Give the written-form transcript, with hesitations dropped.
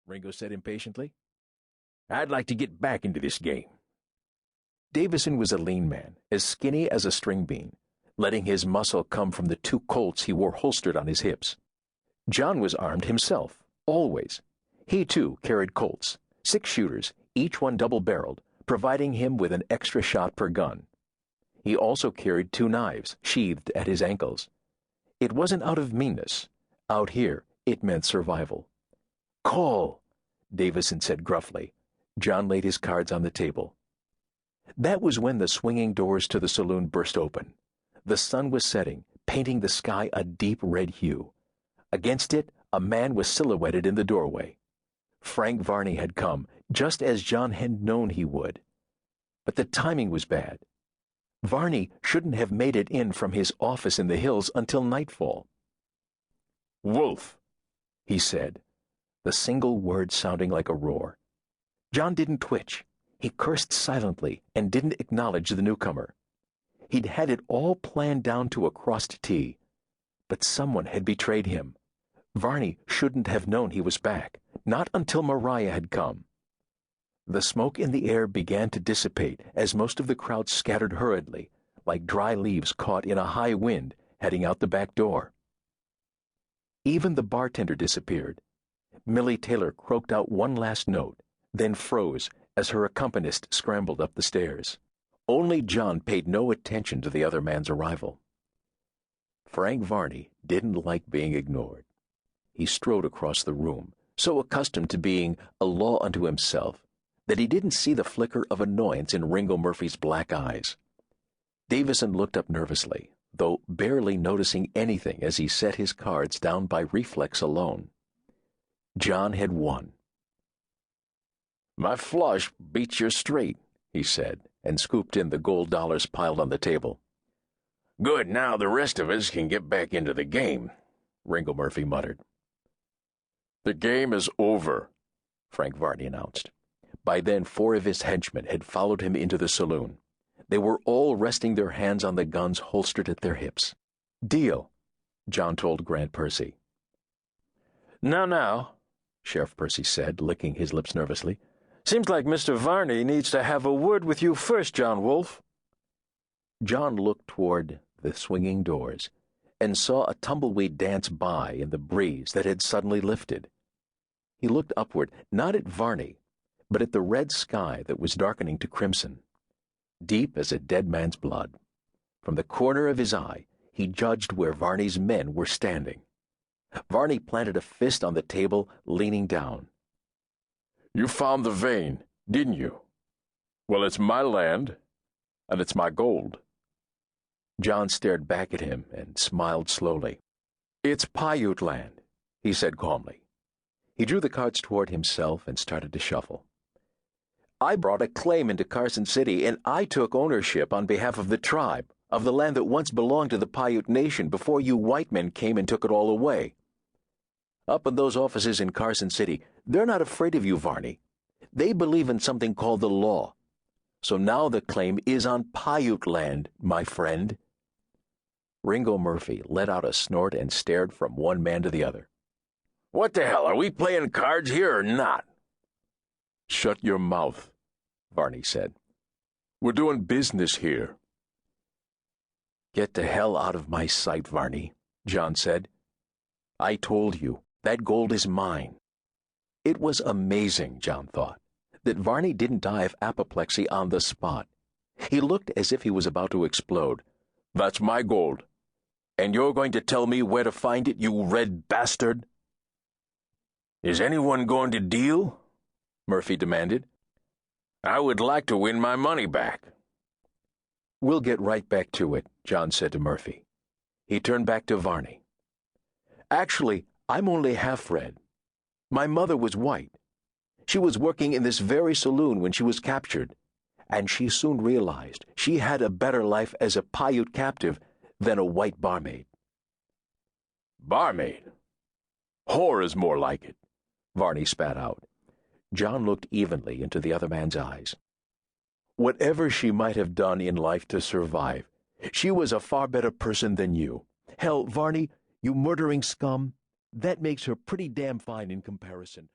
Ringo said impatiently. "I'd like to get back into this game." Davison was a lean man, as skinny as a string bean, letting his muscle come from the 2 Colts he wore holstered on his hips. John was armed himself, always. He, too, carried Colts, 6 shooters, each one double-barreled, providing him with an extra shot per gun. He also carried 2 knives, sheathed at his ankles. It wasn't out of meanness. Out here, it meant survival. "Call," Davison said gruffly. John laid his cards on the table. That was when the swinging doors to the saloon burst open. The sun was setting, painting the sky a deep red hue. Against it, a man was silhouetted in the doorway. Frank Varney had come, just as John had known he would. But the timing was bad. Varney shouldn't have made it in from his office in the hills until nightfall. "Wolf," he said, the single word sounding like a roar. John didn't twitch. He cursed silently and didn't acknowledge the newcomer. He'd had it all planned down to a crossed T. But someone had betrayed him. Varney shouldn't have known he was back, not until Mariah had come. The smoke in the air began to dissipate as most of the crowd scattered hurriedly, like dry leaves caught in a high wind heading out the back door. Even the bartender disappeared. Millie Taylor croaked out one last note, then froze as her accompanist scrambled up the stairs. Only John paid no attention to the other man's arrival. Frank Varney didn't like being ignored. He strode across the room, so accustomed to being a law unto himself that he didn't see the flicker of annoyance in Ringo Murphy's black eyes. Davison looked up nervously, though barely noticing anything as he set his cards down by reflex alone. John had won. "My flush beats your straight," he said, and scooped in the gold dollars piled on the table. "Good, now the rest of us can get back into the game," Ringo Murphy muttered. "The game is over," Frank Varney announced. By then 4 of his henchmen had followed him into the saloon. They were all resting their hands on the guns holstered at their hips. "Deal," John told Grant Percy. Now," Sheriff Percy said, licking his lips nervously. "Seems like Mr. Varney needs to have a word with you first, John Wolf." John looked toward the swinging doors and saw a tumbleweed dance by in the breeze that had suddenly lifted. He looked upward, not at Varney, but at the red sky that was darkening to crimson, deep as a dead man's blood. From the corner of his eye, he judged where Varney's men were standing. Varney planted a fist on the table, leaning down. "You found the vein, didn't you? Well, it's my land, and it's my gold." John stared back at him and smiled slowly. "It's Paiute land," he said calmly. He drew the cards toward himself and started to shuffle. "I brought a claim into Carson City, and I took ownership on behalf of the tribe, of the land that once belonged to the Paiute Nation before you white men came and took it all away. Up in those offices in Carson City, they're not afraid of you, Varney. They believe in something called the law. So now the claim is on Paiute land, my friend." Ringo Murphy let out a snort and stared from one man to the other. "What the hell, are we playing cards here or not?" "Shut your mouth," Varney said. "We're doing business here." "Get the hell out of my sight, Varney," John said. "I told you, that gold is mine." It was amazing, John thought, that Varney didn't die of apoplexy on the spot. He looked as if he was about to explode. "That's my gold. And you're going to tell me where to find it, you red bastard?" "Is anyone going to deal?" Murphy demanded. "I would like to win my money back." "We'll get right back to it," John said to Murphy. He turned back to Varney. "Actually, I'm only half red. My mother was white. She was working in this very saloon when she was captured, and she soon realized she had a better life as a Paiute captive than a white barmaid." "Barmaid? Whore is more like it," Varney spat out. John looked evenly into the other man's eyes. "Whatever she might have done in life to survive, she was a far better person than you. Hell, Varney, you murdering scum, that makes her pretty damn fine in comparison."